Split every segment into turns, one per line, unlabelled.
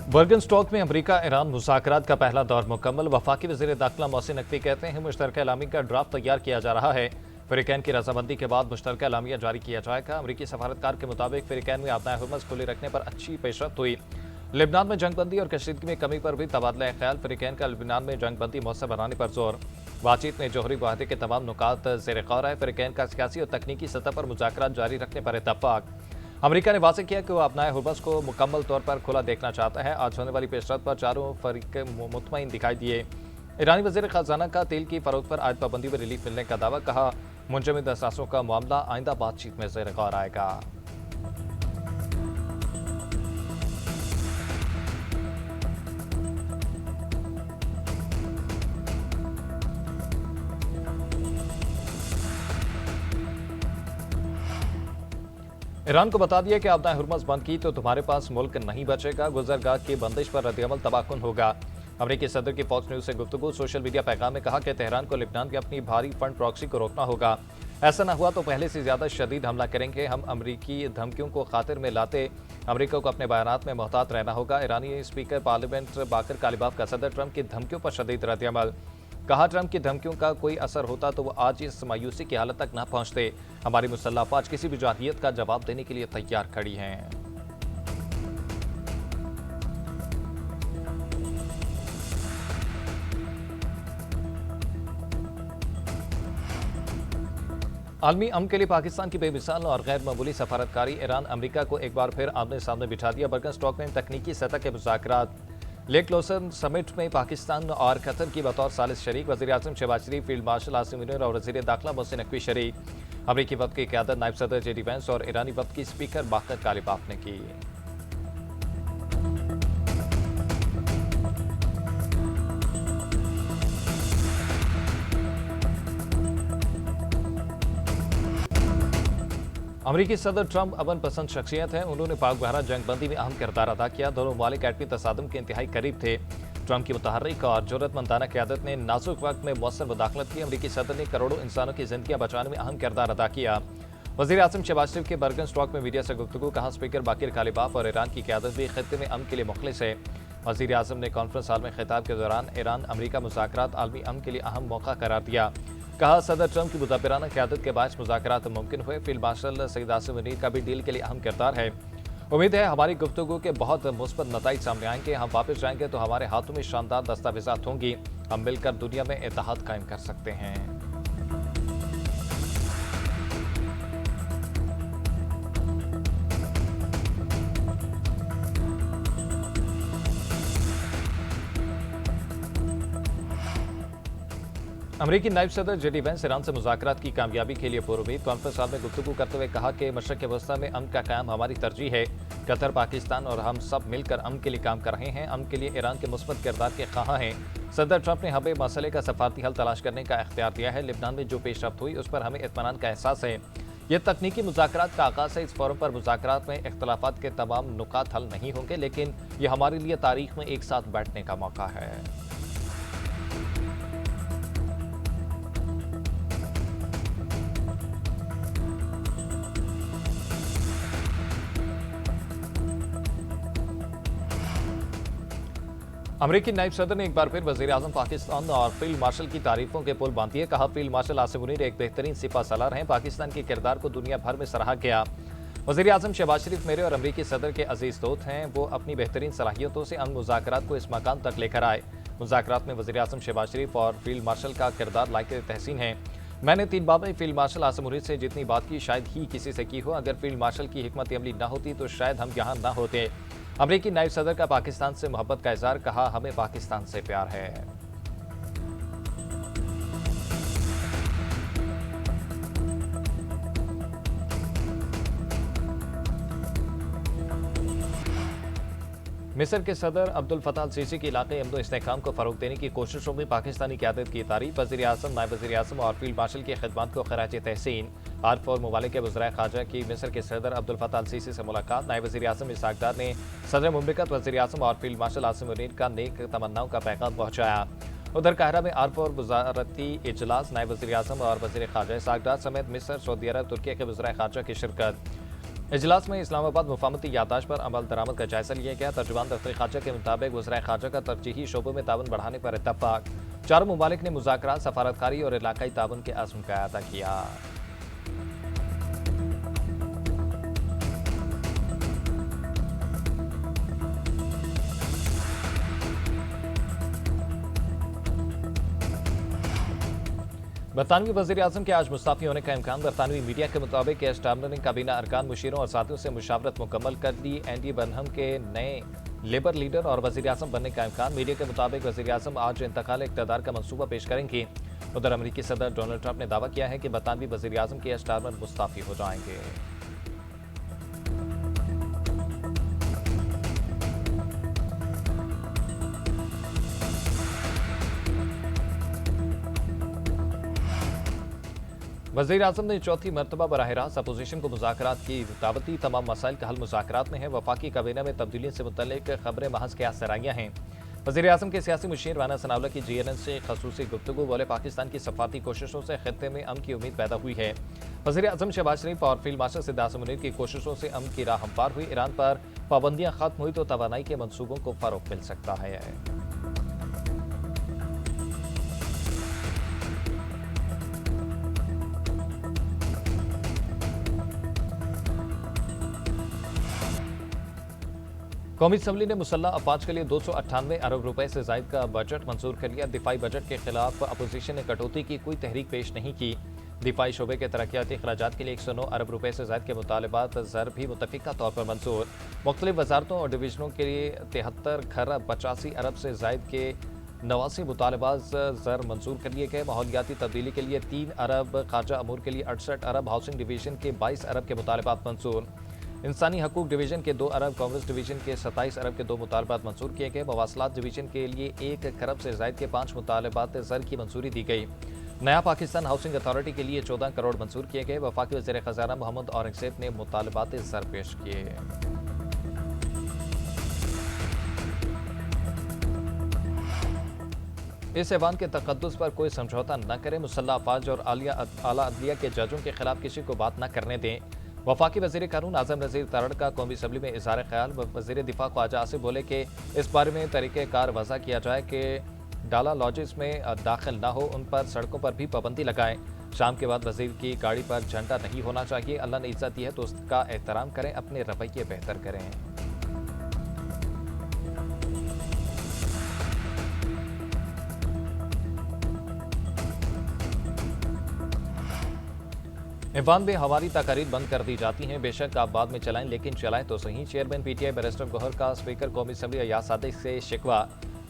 बर्गनस्टॉक में अमरीका ईरान मुज़ाकरात का पहला दौर मुकम्मल। वफाकी वज़ीर दाखिला मोहसिन नकवी कहते हैं मुश्तरका एलामी का ड्राफ्ट तैयार किया जा रहा है। फ़िरक़ैन की रजामंदी के बाद मुश्तरका एलामिया जारी किया जाएगा। अमरीकी सफारतकार के मुताबिक फ़िरक़ैन में आबनाए हुर्मज़ खुले रखने पर अच्छी पेशरफ्त हुई। लेबनान में जंगबंदी और कशीदगी में कमी पर भी तबादला ख्याल। फ़िरक़ैन का लेबनान में जंगबंदी मौसर बनाने पर जोर। बातचीत में जोहरी वाहदे के तमाम नुकात ज़ेर गौर है। फ़िरक़ैन का सियासी और तकनीकी सतह पर मुज़ाकरात जारी रखने पर इत्तफ़ाक़। अमरीका ने वाज़ेह किया कि वह अपनाए हुर्मज़ को मुकम्मल तौर पर खुला देखना चाहता है। आज होने वाली पेशरफ्त पर चारों फरीक मुतमईन दिखाई दिए। ईरानी वज़ीर ख़ज़ाना का तेल की फ़रोख्त पर आयद पाबंदी में रिलीफ मिलने का दावा। कहा मुंजमद असासों का मामला आइंदा बातचीत में ज़ेर गौर आएगा। ईरान को बता दिया कि आपने हुर्मज़ बंद की तो तुम्हारे पास मुल्क नहीं बचेगा। गुजरगाह की बंदिश पर रद्दअमल तबाहकुन होगा। अमरीकी सदर की फॉक्स न्यूज़ से गुफ्तगू। सोशल मीडिया पैगाम में कहा कि तेहरान को लेबनान की अपनी भारी फंड प्रॉक्सी को रोकना होगा। ऐसा न हुआ तो पहले से ज़्यादा शदीद हमला करेंगे। हम अमरीकी धमकियों को खातिर में लाते अमरीका को अपने बयानात में मोहतात रहना होगा। ईरानी स्पीकर पार्लियामेंट बाकर कालिबाफ का सदर ट्रंप की धमकियों पर शदीद रद्दअमल। कहा ट्रंप की धमकियों का कोई असर होता तो वो आज इस मायूसी की हालत तक न पहुंचते। हमारी मुसल्लह अफवाज किसी भी जारहियत का जवाब देने के लिए तैयार खड़ी हैं। आलमी अमन के लिए पाकिस्तान की बेमिसाल और गैर मामूली सफारतकारी। ईरान अमरीका को एक बार फिर आमने सामने बिठा दिया। बर्गनस्टॉक में तकनीकी सतह के मुज़ाकरात। लेक लोसन समिट में पाकिस्तान और कतर की बतौर सालिस शरीक। वज़ीर आज़म शहबाज शरीफ, फील्ड मार्शल आसिम मुनीर और वज़ीर दाखिला मोहसिन नकवी शरीक। अमरीकी वफ़द की क़यादत नायब सदर जेडी वेंस और ईरानी वफ़द की स्पीकर बाकर कालिबाफ ने की। अमरीकी सदर ट्रंप अमन पसंद शख्सियत हैं। उन्होंने पाक बहरा जंगबंदी में अहम किरदार अदा किया। दोनों ममालिक एटमी तसादुम के इंतहाई करीब थे। ट्रंप की मुतहर्रिक और जुर्रतमंदाना क़यादत ने नाजुक वक्त में मौसर मुदाखलत की। अमरीकी सदर ने करोड़ों इंसानों की जिंदगियां बचाने में अहम किरदार अदा किया। वज़ीर आज़म शहबाज शरीफ के बर्गनस्टॉक में मीडिया से गुफ्तगू। कहा स्पीकर बाकर कालिबाफ और ईरान की क़यादत भी खित्ते में अमन के लिए मुखलिस है। वज़ीर आज़म ने कॉन्फ्रेंस हॉल में खिताब के दौरान ईरान अमरीका मुज़ाकरात आलमी अमन के लिए अहम मौका करार दिया। कहा सदर ट्रंप की मुदब्बिराना क़यादत के बायस मुज़ाकरात मुमकिन हुए। फील्ड मार्शल सईद आसिम मुनीर का भी डील के लिए अहम किरदार है। उम्मीद है हमारी गुफ्तगू के बहुत मुस्बत नताइज सामने आएंगे। हम वापस जाएंगे तो हमारे हाथों में शानदार दस्तावेज़ात होंगी। हम मिलकर दुनिया में इत्तेहाद कायम कर सकते हैं। अमरीकी नायब सदर जेडी वेंस ईरान से मुज़ाकरात की कामयाबी के लिए पुरुमीद। कॉन्फ्रेंस हॉल में गुफ्तगू करते हुए कहा कि मशरक़ वस्ता में अमन का क़याम हमारी तरजीह है। कतर, पाकिस्तान और हम सब मिलकर अमन के लिए काम कर रहे हैं। अमन के लिए ईरान के मुस्बत किरदार के ख़्वाह हैं। सदर ट्रंप ने हमें मसले का सफारती हल तलाश करने का इख्तियार दिया है। लेबनान में जो पेशरफ्त हुई उस पर हमें इत्मीनान का एहसास है। यह तकनीकी मुज़ाकरात का आगाज़ है। इस फोरम पर मुज़ाकरात में इख्तलाफात के तमाम नुकात हल नहीं होंगे, लेकिन यह हमारे लिए तारीख में एक साथ बैठने का मौका है। अमरीकी नायब सदर ने एक बार फिर वज़ीर आज़म पाकिस्तान और फील्ड मार्शल की तारीफों के पुल बांध दिए। कहा फील्ड मार्शल आसिम मुनीर एक बेहतरीन सिपा सलार हैं। पाकिस्तान के किरदार को दुनिया भर में सराहा गया। वज़ीर आज़म शहबाज शरीफ मेरे और अमरीकी सदर के अजीज़ दोस्त हैं। वो अपनी बेहतरीन सलाहियतों से अमन मुज़ाकरात को इस मकाम तक लेकर आए। मुज़ाकरात में वज़ीर आज़म शहबाज शरीफ और फील्ड मार्शल का किरदार लायक तहसीन है। मैंने 3 बार में फील्ड मार्शल आसिम मुनीर से जितनी बात की शायद ही किसी से की हो। अगर फील्ड मार्शल की हिकमत अमली न होती तो शायद हम यहाँ न होते। अमरीकी नायब सदर का पाकिस्तान से मोहब्बत का इज़हार। कहा हमें पाकिस्तान से प्यार है। मिस्र के सदर अब्दुल फताह अल सीसी के इलाके अमन इस्तेहकाम को फ़रोग देने की कोशिशों में पाकिस्तानी क़यादत की तारीफ। वज़ीर आज़म, नायब वज़ीर आज़म और फील्ड मार्शल की खिदमत को खराज तहसीन। आरफ और ममालिक के वज़राए ख़ारजा की मिस्र के सदर अब्दुल फताह अल सीसी से मुलाकात। नायब वज़ीर आज़म इसहाक़ डार ने सदर मुमलिकत वज़ीर आज़म और फील्ड मार्शल आसिम मुनीर का नेक तमन्नाओं का पैगाम पहुँचाया। उधर काहिरा में आरफ और वज़ारती इजलास। नायब वज़ीर आज़म और वज़ीर ख़ारजा इसहाक़ डार समेत मिस्र, सऊदी अरब, तुर्की के वज़राए ख़ारजा की शिरकत। इजलास में इस्लामाबाद मुफाहमती यादाश्त पर अमल दरामद का जायजा लिया गया। तर्जुमान दफ्तर खारजा के मुताबिक वज़राए खारजा का तरजीही शोबों में ताउन बढ़ाने पर इत्तफाक। चारों मुमालिक ने मुज़ाकरात, सफारतकारी और इलाकाई ताउन के अज़्म का अदा किया। बरतानवी वज़ीर आज़म के आज मुस्ताफ़ी होने का इम्कान। बरतानवी मीडिया के मुताबिक केयर स्टारमर ने काबीना अरकान, मुशीरों और साथियों से मुशावरत मुकम्मल कर ली। एंडी बर्नहम के नए लेबर लीडर और वज़ीर आज़म बनने का इम्कान। मीडिया के मुताबिक वज़ीर आज़म आज इंतकाल इक़्तिदार का मनसूबा पेश करेंगी। उधर अमरीकी सदर डोनाल्ड ट्रंप ने दावा किया है कि बरतानवी वज़ीर आज़म केयर स्टारमर मुस्ताफ़ी हो जाएंगे। वज़ीर आज़म ने चौथी मरतबा बराह रास्त अपोजिशन को मुज़ाकरात की दावत दी। तमाम मसाइल का हल मुज़ाकरात में है। वफाकी काबीना में तब्दीली से मुतल्लिक खबरें महज क्या सराहियाँ हैं। वज़ीर आज़म के सियासी मुशीर राना सनाउल्लाह की GNN से खसूसी गुफ्तगू। बोले, पाकिस्तान की सफारती कोशिशों से खित्ते में अमन की उम्मीद पैदा हुई है। वज़ीर आज़म शहबाज शरीफ और फील्ड मार्शल सिद्ध आज़म मुनीर की कोशिशों से अमन की राह हमवार हुई। ईरान पर पाबंदियाँ खत्म हुई तो तवानाई के मनसूबों को फ़रोग़ मिल सकता है। कौमी असम्बली ने मुसल्लह अफवाज के लिए 298 अरब रुपए से जायद का बजट मंजूर कर लिया। दिफाई बजट के खिलाफ अपोजिशन ने कटौती की कोई तहरीक पेश नहीं की। दिफाई शोबे के तरक्याती अखराजात के लिए 109 अरब रुपए से जायद के मुतालबात ज़र भी मुतफ़िका तौर पर मंजूर। मुख्तलिफ वजारतों और डिवीजनों के लिए 73 खरब 85 अरब से जायद के 89 मुतालबात ज़र मंजूर कर लिए गए। माहौलियाती तब्दीली के लिए 3 अरब, खारजा अमूर के लिए 68 अरब, हाउसिंग डिवीजन के 22 अरब के मुतालबात मंजूर। इंसानी हकूक डिवीजन के 2 अरब, कांग्रेस डिवीजन के 27 अरब के 2 मुतालबात मंजूर किए गए। मवासलात डिवीजन के लिए 1 खरब से जायद के 5 मुतालबात ज़र की मंजूरी दी गई। नया पाकिस्तान हाउसिंग अथॉरिटी के लिए 14 करोड़ मंजूर किए गए। वफाकी वज़ीर ख़ज़ाना मोहम्मद औरंगज़ेब ने मुतालबात ज़र पेश किए। इस ऐवान के तक़द्दुस पर कोई समझौता न करें। मुसल्लह अफवाज और आला अदलिया के जजों के खिलाफ किसी को बात न करने दें। वफाकी वज़ीर कानून आज़म नज़ीर तारड़ का कौमी असम्बली में इज़हार ख्याल। वज़ीर दिफा ख्वाजा आसिफ बोले कि इस बारे में तरीक़ेकार वज़ा किया जाए कि डाला लॉजिस में दाखिल न हो, उन पर सड़कों पर भी पाबंदी लगाएं। शाम के बाद वज़ीर की गाड़ी पर झंडा नहीं होना चाहिए। अल्लाह ने इज़्ज़त दी है तो उसका एहतराम करें, अपने रवैये बेहतर करें। ऐवान में हमारी तकारीर बंद कर दी जाती हैं, बेशक आप बाद में चलाएं, लेकिन चलाएं तो सही। चेयरमैन PTI बैरिस्टर गौहर का स्पीकर कौमी असम्बली अयाज सादिक से शिकवा।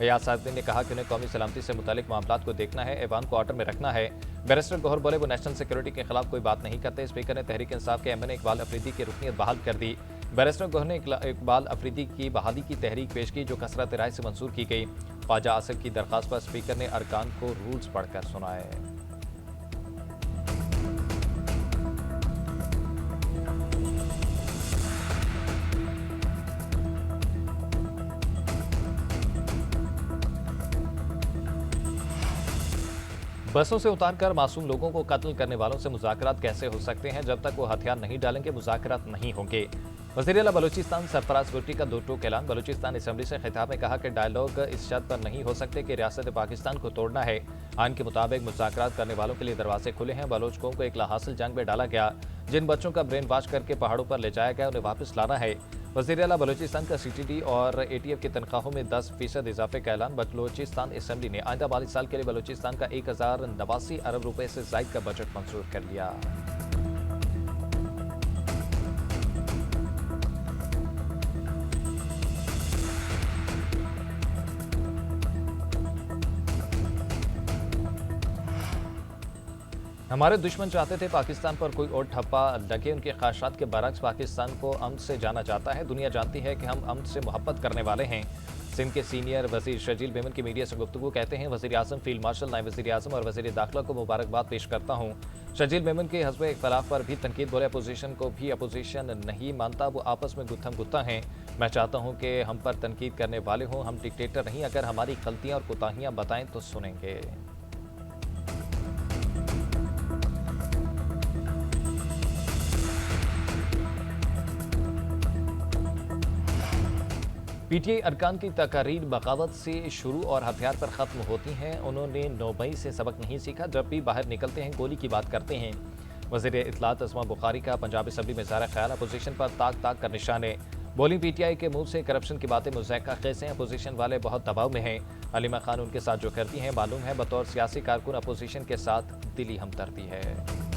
अयाज सादिक ने कहा कि उन्हें कौमी सलामती से मुतालिक मामलात को देखना है, ऐवान को ऑर्डर में रखना है। बैरिस्टर गौहर बोले, वो नेशनल सिक्योरिटी के खिलाफ कोई बात नहीं करते। स्पीकर ने तहरीक इंसाफ के MN इकबाल अफरीदी की रुकनीत बहाल कर दी। बैरिस्टर गौहर ने इकबाल अफरीदी की बहाली की तहरीक पेश की, जो कसरत राय से मंजूर की गई। ख्वाजा आसिफ की दरख्वास्त पर स्पीकर ने अरकान को रूल्स पढ़कर सुनाए। बसों से उतारकर मासूम लोगों को कत्ल करने वालों से मुज़ाकरात कैसे हो सकते हैं? जब तक वो हथियार नहीं डालेंगे मुज़ाकरात नहीं होंगे। वज़ीर आला बलूचिस्तान सरफराज भुट्टी का दो टूक ऐलान। बलूचिस्तान असम्बली से खिताब में कहा कि डायलॉग इस शर्त पर नहीं हो सकते कि रियासत पाकिस्तान को तोड़ना है। आइन के मुताबिक मुज़ाकरात करने वालों के लिए दरवाजे खुले हैं। बलोच को एक लाहासिल जंग में डाला गया। जिन बच्चों का ब्रेन वॉश करके पहाड़ों पर ले जाया गया, उन्हें वापस लाना है। वज़ीर आला बलूचिस्तान का CTD और ATF की तनख्वाहों में 10% इजाफे का ऐलान। बलूचिस्तान असम्बली ने आइंदा माली साल के लिए बलूचिस्तान का 1089 अरब रुपए से जायद का बजट मंजूर कर लिया। हमारे दुश्मन चाहते थे पाकिस्तान पर कोई और ठप्पा लगे, उनके ख्वाहिशात के बरक्स पाकिस्तान को अमन से जाना जाता है। दुनिया जानती है कि हम अमन से मोहब्बत करने वाले हैं। सिंध के सीनियर वजीर शजील मेमन की मीडिया से गुफ्तगू कहते हैं, वज़ीर आज़म, फील्ड मार्शल, नायब वज़ीर आज़म और वज़ीर दाखिला को मुबारकबाद पेश करता हूँ। शजील मेमन के हस्ब इख्तलाफ पर भी तनकीद। बोले, अपोजिशन को भी अपोजिशन नहीं मानता, वो आपस में गुत्थम गुत्ता हैं। मैं चाहता हूँ कि हम पर तनकीद करने वाले हों, हम डिक्टेटर नहीं। अगर हमारी गलतियाँ और कोताहियाँ बताएं तो सुनेंगे। पीटीआई अरकान की तकारीर बगावत से शुरू और हथियार पर ख़त्म होती हैं। उन्होंने 9 मई से सबक नहीं सीखा, जब भी बाहर निकलते हैं गोली की बात करते हैं। वज़ीर इत्तलात अस्मा बुखारी का पंजाब असम्बली में ज़ाहिर ख्याल अपोजिशन पर ताक ताक का निशान है। बोली पीटीआई के मुंह से करप्शन की बातें मुज़ायका खेस हैं, अपोजिशन वाले बहुत दबाव में हैं। हलीमा खान उनके साथ जो करती हैं मालूम है, बतौर सियासी कारकुन अपोजिशन के साथ दिली हमदर्दी है।